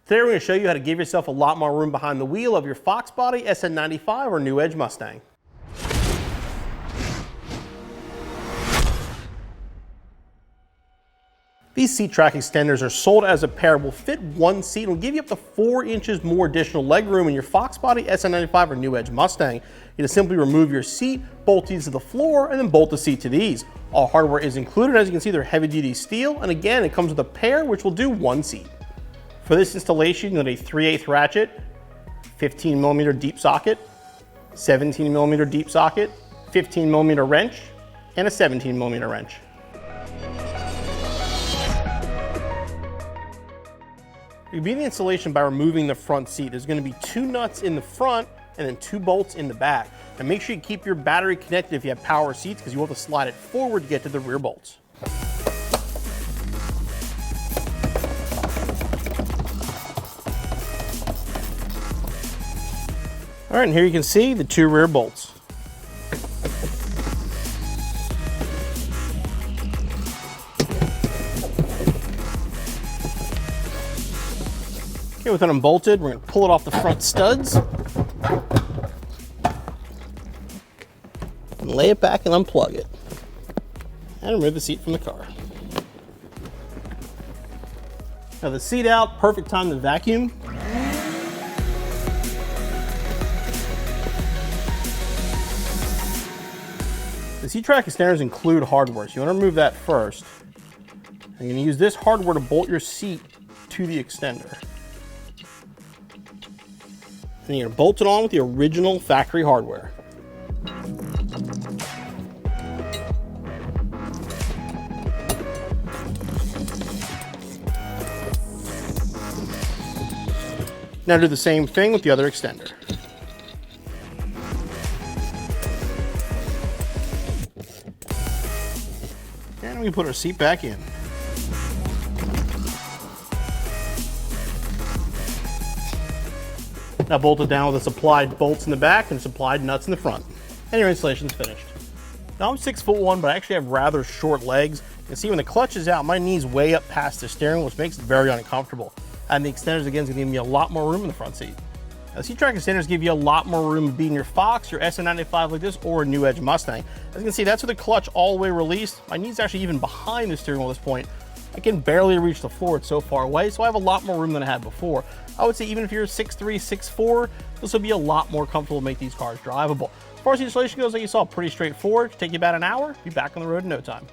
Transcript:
Today we're going to show you how to give yourself a lot more room behind the wheel of your Fox Body, SN95, or New Edge Mustang. These seat track extenders are sold as a pair, will fit one seat and will give you up to 4 inches more additional leg room in your Fox Body, SN95, or New Edge Mustang. You just simply remove your seat, bolt these to the floor, and then bolt the seat to these. All hardware is included. As you can see, they're heavy duty steel, and again, it comes with a pair which will do one seat. For this installation, you need a 3/8 ratchet, 15mm deep socket, 17mm deep socket, 15mm wrench, and a 17mm wrench. You begin the installation by removing the front seat. There's going to be 2 nuts in the front and then 2 bolts in the back. And make sure you keep your battery connected if you have power seats, because you want to slide it forward to get to the rear bolts. All right, and here you can see the 2 rear bolts. Okay, with it unbolted, we're going to pull it off the front studs and lay it back and unplug it, and remove the seat from the car. Now the seat out, perfect time to vacuum. The seat track extenders include hardware, so you want to remove that first. And you're going to use this hardware to bolt your seat to the extender. And you're going to bolt it on with the original factory hardware. Now do the same thing with the other extender. And we put our seat back in. Now bolt it down with the supplied bolts in the back and supplied nuts in the front. And your installation's finished. Now I'm 6'1", but I actually have rather short legs. You can see when the clutch is out, my knee's way up past the steering wheel, which makes it very uncomfortable. And the extenders, again, is going to give me a lot more room in the front seat. Now, the seat track extenders give you a lot more room to be in your Fox, your SN95 like this, or a New Edge Mustang. As you can see, that's with the clutch all the way released. My knee's actually even behind the steering wheel at this point. I can barely reach the floor, it's so far away, so I have a lot more room than I had before. I would say even if you're 6'3", 6'4", this will be a lot more comfortable to make these cars drivable. As far as the installation goes, like you saw, pretty straightforward. Take you about an hour, be back on the road in no time.